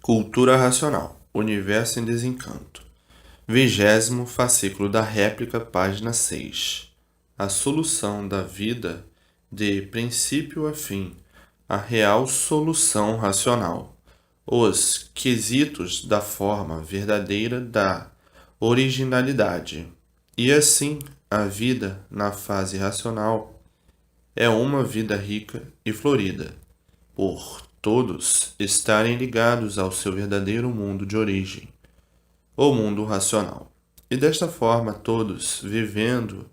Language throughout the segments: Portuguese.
Cultura racional. Universo em desencanto. 20º fascículo da réplica, página 6. A solução da vida de princípio a fim, a real solução racional. Os quesitos da forma verdadeira da originalidade. E assim, a vida na fase racional é uma vida rica e florida, por todos estarem ligados ao seu verdadeiro mundo de origem, o mundo racional. E desta forma, todos vivendo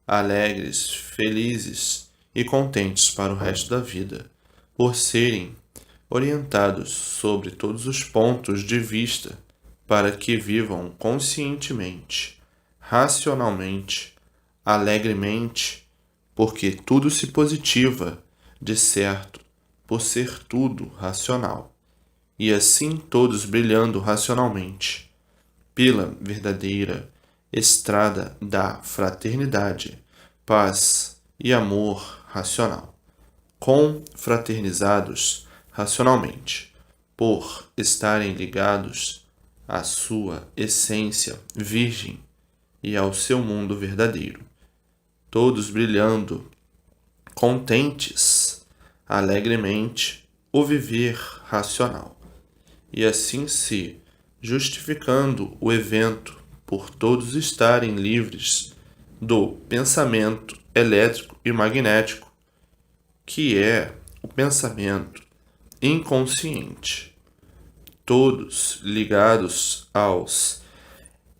alegres, felizes e contentes para o resto da vida, por serem orientados sobre todos os pontos de vista para que vivam conscientemente, racionalmente, alegremente, porque tudo se positiva de certo por ser tudo racional, e assim todos brilhando racionalmente, pela verdadeira estrada da fraternidade, paz e amor racional, confraternizados racionalmente, por estarem ligados à sua essência virgem e ao seu mundo verdadeiro, todos brilhando, contentes, alegremente, o viver racional, e assim se justificando o evento por todos estarem livres do pensamento elétrico e magnético, que é o pensamento inconsciente, todos ligados aos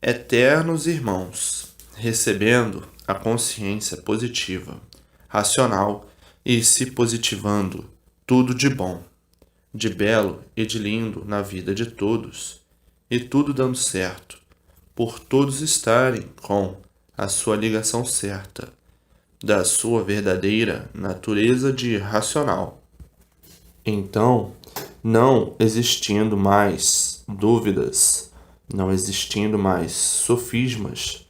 eternos irmãos, recebendo a consciência positiva, racional e se positivando tudo de bom, de belo e de lindo na vida de todos, e tudo dando certo, por todos estarem com a sua ligação certa, da sua verdadeira natureza de racional. Então, não existindo mais dúvidas, não existindo mais sofismas,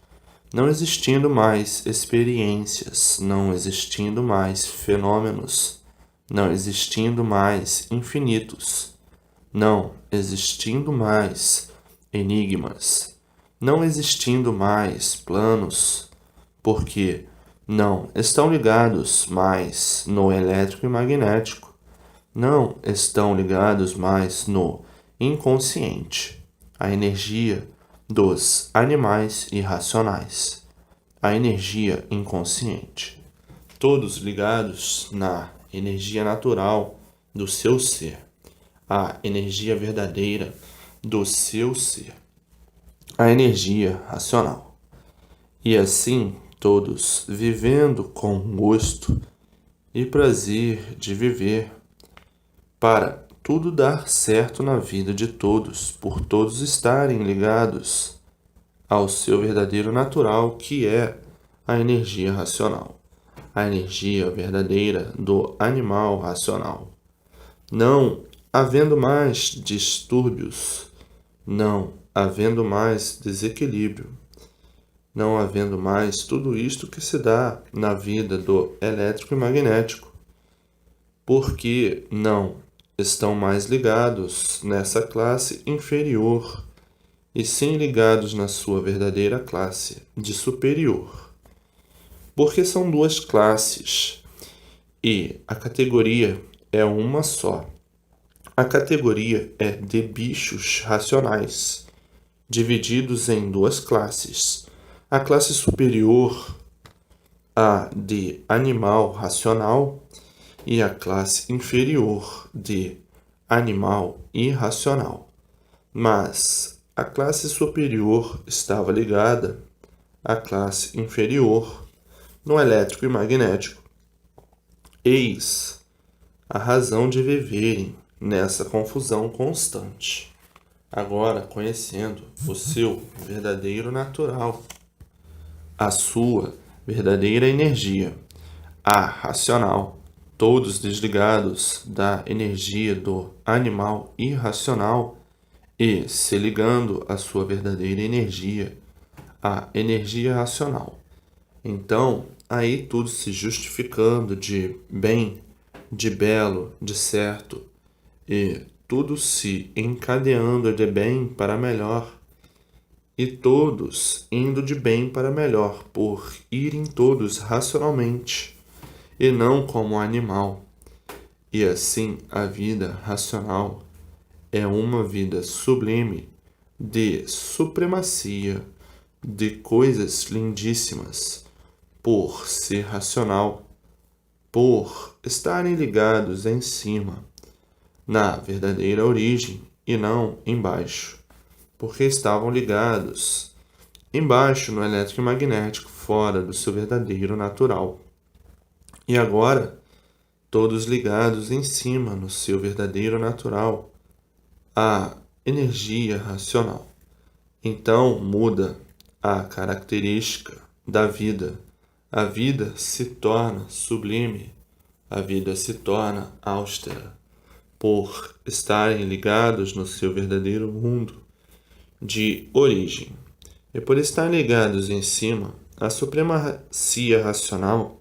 não existindo mais experiências, não existindo mais fenômenos, não existindo mais infinitos, não existindo mais enigmas, não existindo mais planos, porque não estão ligados mais no elétrico e magnético, não estão ligados mais no inconsciente, a energia dos animais irracionais, a energia inconsciente, todos ligados na energia natural do seu ser, a energia verdadeira do seu ser, a energia racional. E assim, todos vivendo com gosto e prazer de viver, para tudo dar certo na vida de todos, por todos estarem ligados ao seu verdadeiro natural, que é a energia racional, a energia verdadeira do animal racional. Não havendo mais distúrbios, não havendo mais desequilíbrio, não havendo mais tudo isto que se dá na vida do elétrico e magnético, porque não estão mais ligados nessa classe inferior e sim ligados na sua verdadeira classe de superior. Porque são duas classes e a categoria é uma só. A categoria é de bichos racionais, divididos em duas classes. A classe superior, a de animal racional, e a classe inferior de animal irracional. Mas a classe superior estava ligada à classe inferior no elétrico e magnético. Eis a razão de viverem nessa confusão constante. Agora, conhecendo o seu verdadeiro natural, a sua verdadeira energia, a racional, todos desligados da energia do animal irracional e se ligando à sua verdadeira energia, a energia racional. Então, aí tudo se justificando de bem, de belo, de certo, e tudo se encadeando de bem para melhor, e todos indo de bem para melhor, por irem todos racionalmente, e não como animal. E assim a vida racional é uma vida sublime de supremacia de coisas lindíssimas, por ser racional, por estarem ligados em cima, na verdadeira origem e não embaixo, porque estavam ligados embaixo no elétrico e magnético, fora do seu verdadeiro natural. E agora, todos ligados em cima no seu verdadeiro natural, a energia racional. Então muda a característica da vida. A vida se torna sublime, a vida se torna austera, por estarem ligados no seu verdadeiro mundo de origem. E por estarem ligados em cima, a supremacia racional,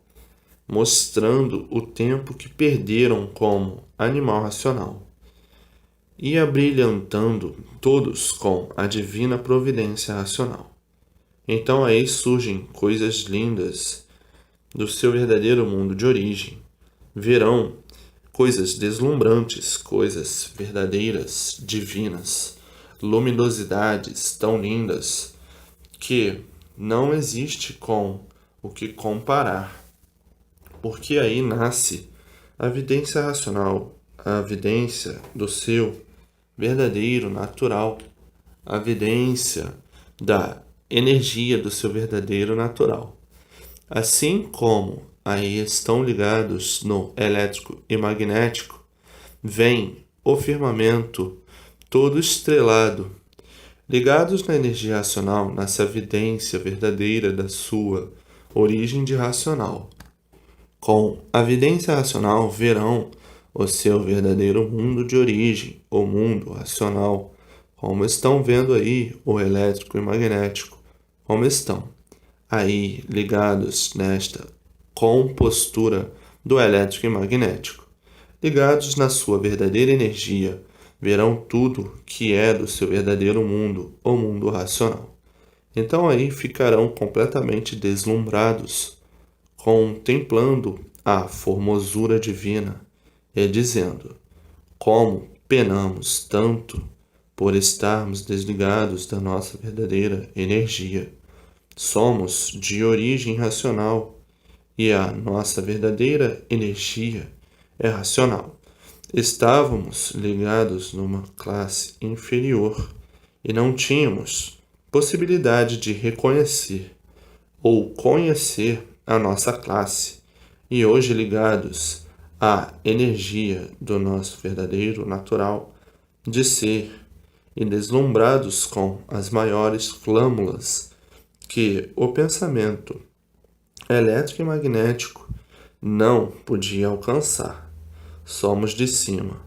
mostrando o tempo que perderam como animal racional, e abrilhantando todos com a divina providência racional. Então aí surgem coisas lindas do seu verdadeiro mundo de origem. Verão coisas deslumbrantes, coisas verdadeiras, divinas, luminosidades tão lindas que não existe com o que comparar. Porque aí nasce a evidência racional, a evidência do seu verdadeiro natural, a evidência da energia do seu verdadeiro natural. Assim como aí estão ligados no elétrico e magnético, vem o firmamento todo estrelado, ligados na energia racional, nessa evidência verdadeira da sua origem de racional. Com a evidência racional verão o seu verdadeiro mundo de origem, o mundo racional, como estão vendo aí o elétrico e magnético, como estão aí ligados nesta compostura do elétrico e magnético, ligados na sua verdadeira energia, verão tudo que é do seu verdadeiro mundo, o mundo racional. Então aí ficarão completamente deslumbrados, contemplando a formosura divina e dizendo: como penamos tanto por estarmos desligados da nossa verdadeira energia. Somos de origem racional e a nossa verdadeira energia é racional. Estávamos ligados numa classe inferior e não tínhamos possibilidade de reconhecer ou conhecer a nossa classe, e hoje ligados à energia do nosso verdadeiro natural de ser e deslumbrados com as maiores flâmulas que o pensamento elétrico e magnético não podia alcançar. Somos de cima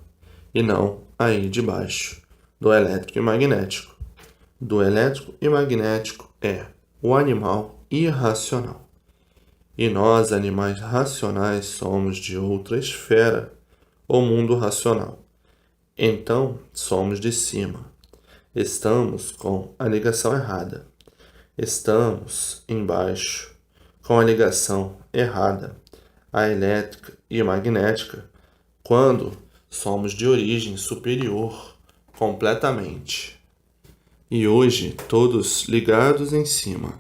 e não aí de baixo do elétrico e magnético. Do elétrico e magnético é o animal irracional. E nós, animais racionais, somos de outra esfera, o mundo racional. Então, somos de cima. Estamos com a ligação errada. Estamos embaixo, com a ligação errada, a elétrica e magnética, quando somos de origem superior completamente. E hoje, todos ligados em cima,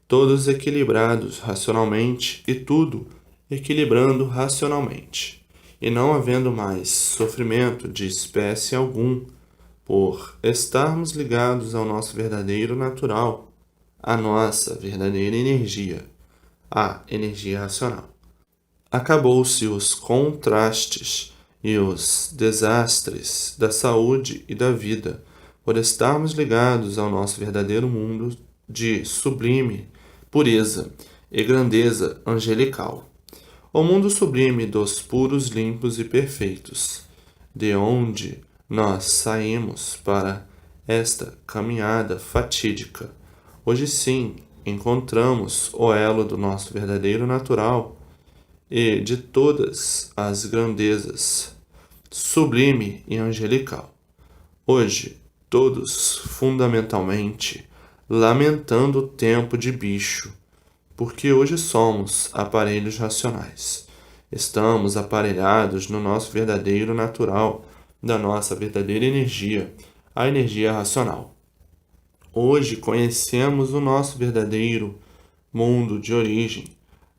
todos equilibrados racionalmente e tudo equilibrando racionalmente, e não havendo mais sofrimento de espécie algum, por estarmos ligados ao nosso verdadeiro natural, à nossa verdadeira energia, a energia racional. Acabou-se os contrastes e os desastres da saúde e da vida, por estarmos ligados ao nosso verdadeiro mundo de sublime pureza e grandeza angelical. O mundo sublime dos puros, limpos e perfeitos, de onde nós saímos para esta caminhada fatídica. Hoje sim, encontramos o elo do nosso verdadeiro natural e de todas as grandezas sublime e angelical. Hoje, todos, fundamentalmente, lamentando o tempo de bicho, porque hoje somos aparelhos racionais. Estamos aparelhados no nosso verdadeiro natural, da nossa verdadeira energia, a energia racional. Hoje conhecemos o nosso verdadeiro mundo de origem.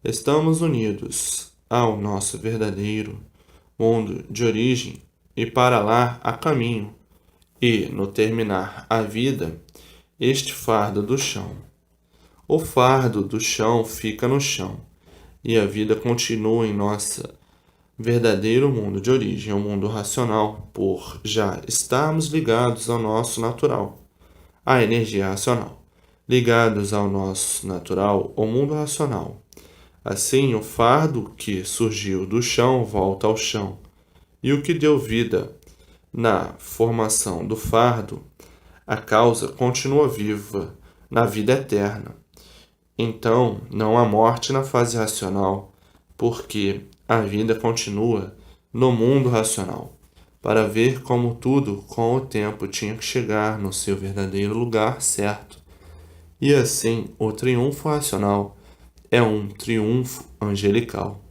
Estamos unidos ao nosso verdadeiro mundo de origem e para lá há caminho. E, no terminar a vida, este fardo do chão. O fardo do chão fica no chão e a vida continua em nosso verdadeiro mundo de origem, o mundo racional, por já estarmos ligados ao nosso natural, à energia racional, ligados ao nosso natural, o mundo racional. Assim, o fardo que surgiu do chão volta ao chão, e o que deu vida na formação do fardo, a causa continua viva na vida eterna. Então, não há morte na fase racional, porque a vida continua no mundo racional, para ver como tudo com o tempo tinha que chegar no seu verdadeiro lugar certo. E assim, o triunfo racional é um triunfo angelical.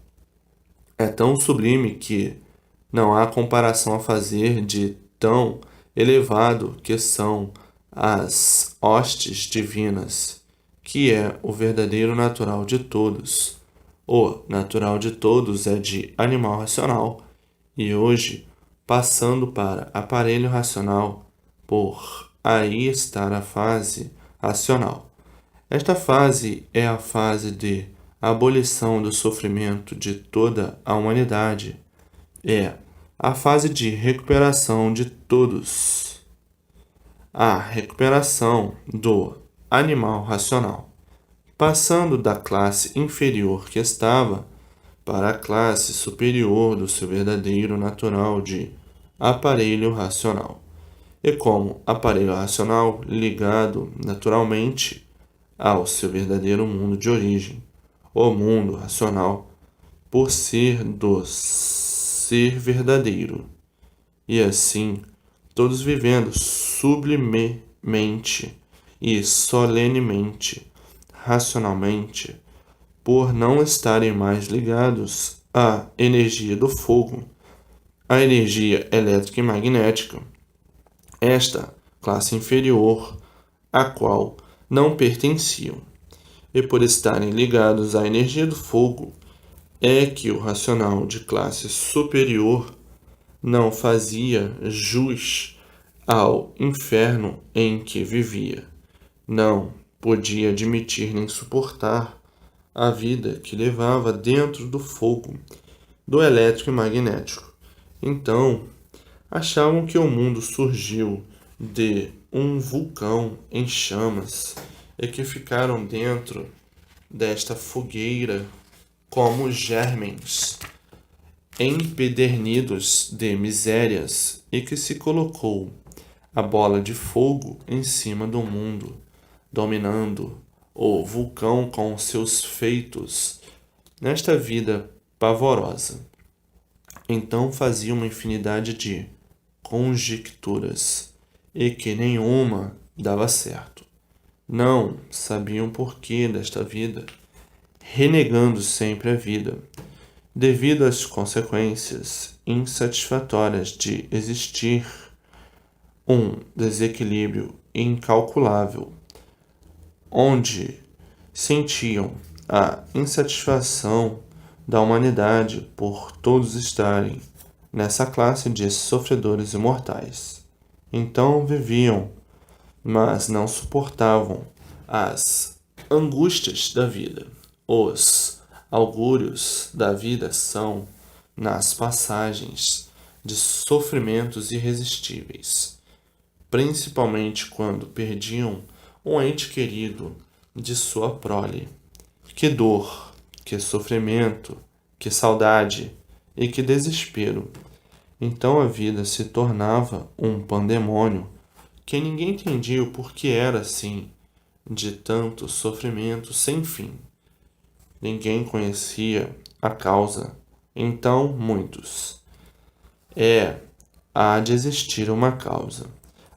É tão sublime que não há comparação a fazer de tão elevado que são as hostes divinas, que é o verdadeiro natural de todos. O natural de todos é de animal racional, e hoje, passando para aparelho racional, por aí estar a fase racional. Esta fase é a fase de abolição do sofrimento de toda a humanidade. É a fase de recuperação de todos. A recuperação do animal racional, passando da classe inferior que estava para a classe superior do seu verdadeiro natural de aparelho racional. E como aparelho racional ligado naturalmente ao seu verdadeiro mundo de origem, o mundo racional, por ser do ser verdadeiro. E assim, todos vivendo sublimemente e solenemente, racionalmente, por não estarem mais ligados à energia do fogo, à energia elétrica e magnética, esta classe inferior, à qual não pertenciam. E por estarem ligados à energia do fogo, é que o racional de classe superior não fazia jus ao inferno em que vivia. Não podia admitir nem suportar a vida que levava dentro do fogo, do elétrico e magnético. Então, achavam que o mundo surgiu de um vulcão em chamas e que ficaram dentro desta fogueira como germens empedernidos de misérias e que se colocou a bola de fogo em cima do mundo, dominando o vulcão com seus feitos nesta vida pavorosa. Então fazia uma infinidade de conjecturas e que nenhuma dava certo. Não sabiam porquê desta vida, renegando sempre a vida, devido às consequências insatisfatórias de existir um desequilíbrio incalculável, onde sentiam a insatisfação da humanidade por todos estarem nessa classe de sofredores imortais. Então viviam, mas não suportavam as angústias da vida. Os augúrios da vida são nas passagens de sofrimentos irresistíveis, principalmente quando perdiam um ente querido de sua prole. Que dor, que sofrimento, que saudade e que desespero. Então a vida se tornava um pandemônio que ninguém entendia o porquê era assim, de tanto sofrimento sem fim. Ninguém conhecia a causa. Então muitos, há de existir uma causa.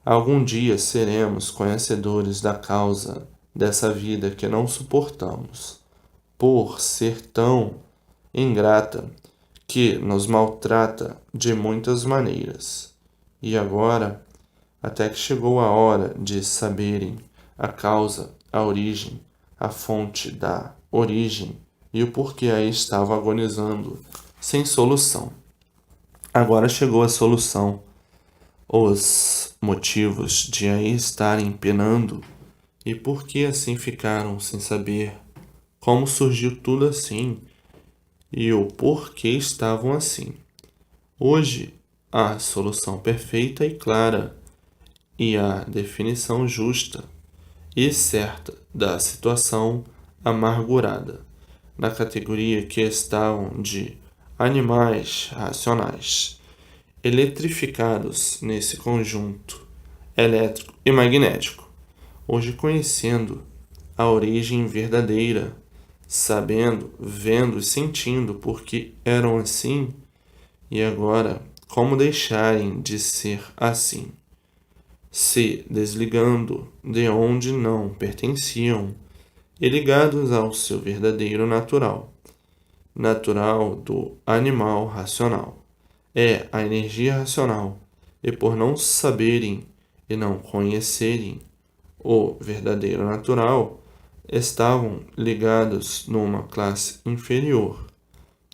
Algum dia seremos conhecedores da causa dessa vida que não suportamos, por ser tão ingrata que nos maltrata de muitas maneiras. E agora, até que chegou a hora de saberem a causa, a origem, a fonte da origem e o porquê aí estavam agonizando sem solução. Agora chegou a solução, os motivos de aí estarem penando e por que assim ficaram sem saber como surgiu tudo assim e o porquê estavam assim. Hoje, a solução perfeita e clara e a definição justa e certa da situação amargurada, na categoria que estavam de animais racionais, eletrificados nesse conjunto elétrico e magnético, hoje conhecendo a origem verdadeira, sabendo, vendo e sentindo por que eram assim, e agora como deixarem de ser assim, se desligando de onde não pertenciam e ligados ao seu verdadeiro natural, natural do animal racional. É a energia racional, e por não saberem e não conhecerem o verdadeiro natural, estavam ligados numa classe inferior,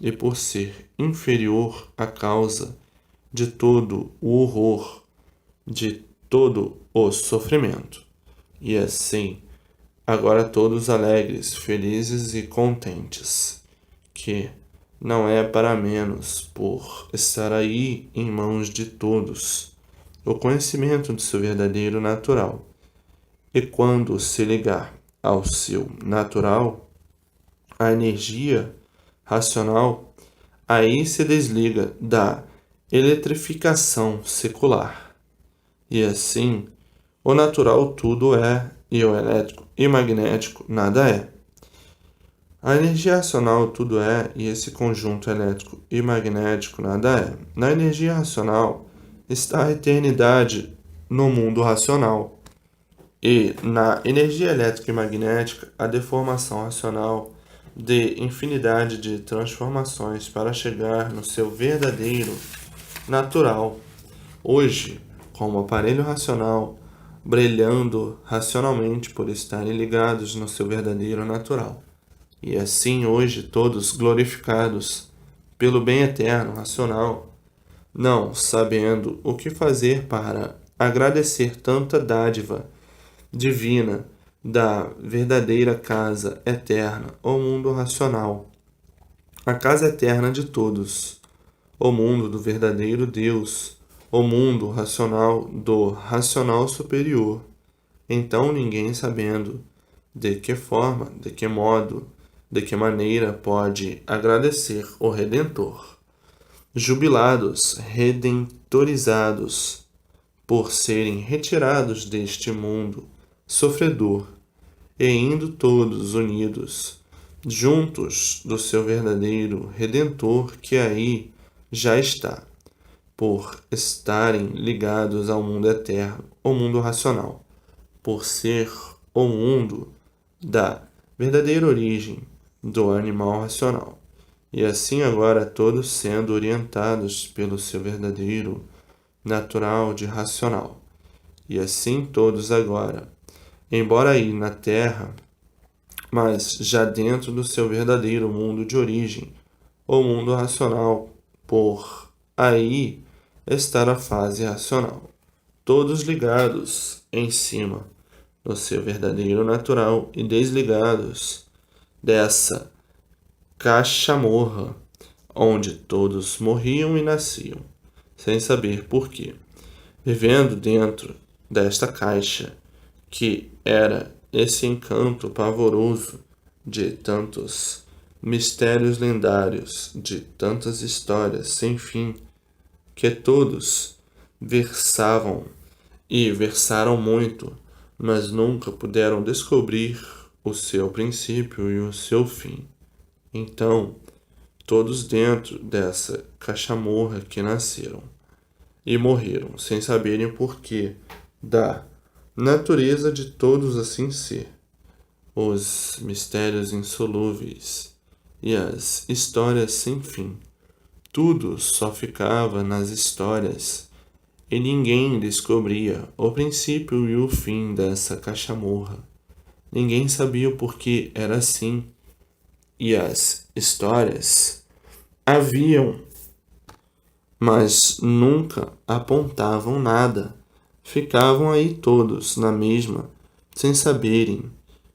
e por ser inferior a causa de todo o horror, de todo o sofrimento. E assim, agora todos alegres, felizes e contentes, que não é para menos por estar aí em mãos de todos o conhecimento do seu verdadeiro natural. E quando se ligar ao seu natural, a energia racional, aí se desliga da eletrificação secular. E assim, o natural tudo é, e o elétrico e magnético nada é. A energia racional tudo é, e esse conjunto elétrico e magnético nada é. Na energia racional está a eternidade no mundo racional. E na energia elétrica e magnética, a deformação racional de infinidade de transformações para chegar no seu verdadeiro natural. Hoje, como aparelho racional, brilhando racionalmente por estarem ligados no seu verdadeiro natural. E assim hoje todos glorificados pelo bem eterno racional, não sabendo o que fazer para agradecer tanta dádiva divina da verdadeira casa eterna, o mundo racional, a casa eterna de todos, o mundo do verdadeiro Deus, o mundo racional do racional superior. Então ninguém sabendo de que forma, de que modo, de que maneira pode agradecer o Redentor. Jubilados, redentorizados, por serem retirados deste mundo sofredor e indo todos unidos, juntos do seu verdadeiro Redentor que aí já está, por estarem ligados ao mundo eterno, o mundo racional, por ser o mundo da verdadeira origem do animal racional. E assim agora todos sendo orientados pelo seu verdadeiro natural de racional. E assim todos agora, embora aí na Terra, mas já dentro do seu verdadeiro mundo de origem, o mundo racional, por aí estar a fase racional, todos ligados em cima do seu verdadeiro natural e desligados dessa caixa-morra, onde todos morriam e nasciam, sem saber por quê, vivendo dentro desta caixa, que era esse encanto pavoroso de tantos mistérios lendários, de tantas histórias sem fim, que todos versavam e versaram muito, mas nunca puderam descobrir o seu princípio e o seu fim. Então, todos dentro dessa caixa-morra que nasceram, e morreram, sem saberem o porquê da natureza de todos assim ser, os mistérios insolúveis e as histórias sem fim. Tudo só ficava nas histórias e ninguém descobria o princípio e o fim dessa cachamorra. Ninguém sabia o porquê era assim. E as histórias haviam, mas nunca apontavam nada. Ficavam aí todos na mesma, sem saberem.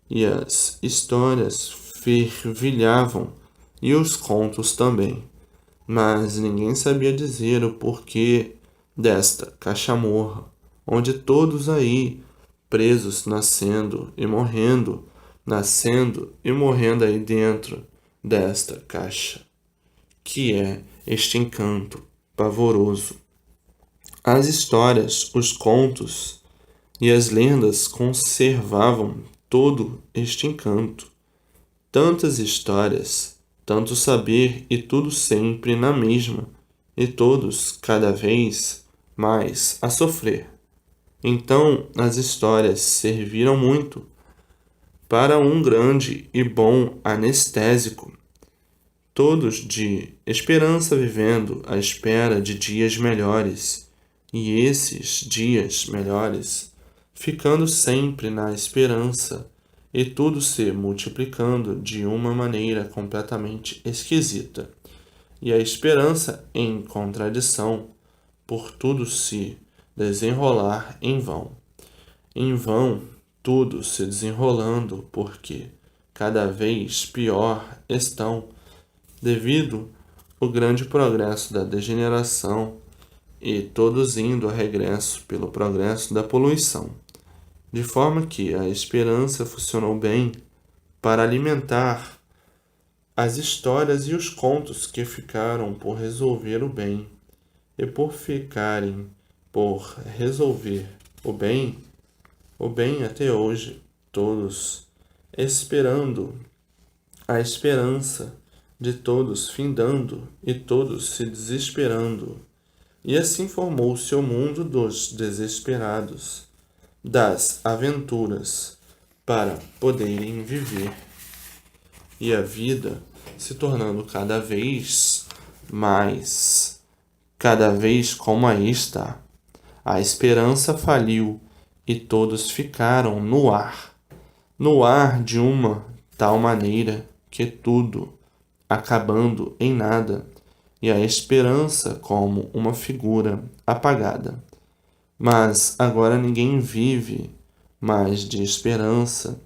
E as histórias fervilhavam e os contos também. Mas ninguém sabia dizer o porquê desta cachamorra, onde todos aí presos, nascendo e morrendo aí dentro desta caixa, que é este encanto pavoroso. As histórias, os contos e as lendas conservavam todo este encanto. Tantas histórias, tanto saber e tudo sempre na mesma, e todos cada vez mais a sofrer. Então as histórias serviram muito para um grande e bom anestésico, todos de esperança vivendo à espera de dias melhores, e esses dias melhores ficando sempre na esperança e tudo se multiplicando de uma maneira completamente esquisita, e a esperança em contradição por tudo se desenrolar em vão. Em vão, tudo se desenrolando, porque cada vez pior estão, devido ao grande progresso da degeneração e todos indo a regresso pelo progresso da poluição. De forma que a esperança funcionou bem para alimentar as histórias e os contos que ficaram por resolver o bem, e por ficarem por resolver o bem até hoje, todos esperando a esperança de todos findando e todos se desesperando. E assim formou-se o mundo dos desesperados, das aventuras, para poderem viver. E a vida se tornando cada vez como aí está. A esperança faliu e todos ficaram no ar de uma tal maneira que tudo acabando em nada, e a esperança como uma figura apagada. Mas agora ninguém vive mais de esperança,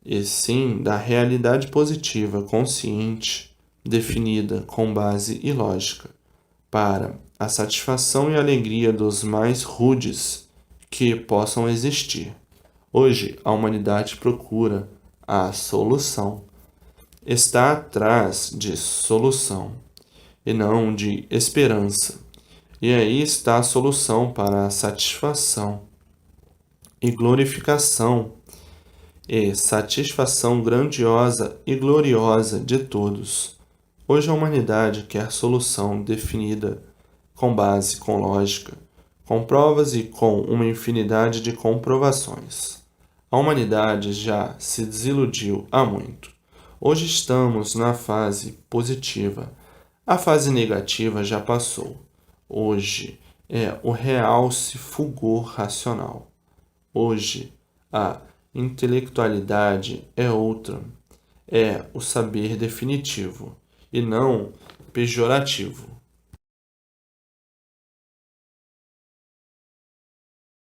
e sim da realidade positiva, consciente, definida com base e lógica, para a satisfação e alegria dos mais rudes que possam existir. Hoje, a humanidade procura a solução. Está atrás de solução, e não de esperança. E aí está a solução para a satisfação e glorificação e satisfação grandiosa e gloriosa de todos. Hoje a humanidade quer solução definida com base, com lógica, com provas e com uma infinidade de comprovações. A humanidade já se desiludiu há muito. Hoje estamos na fase positiva. A fase negativa já passou. Hoje é o realce fulgor racional. Hoje a intelectualidade é outra. É o saber definitivo e não pejorativo.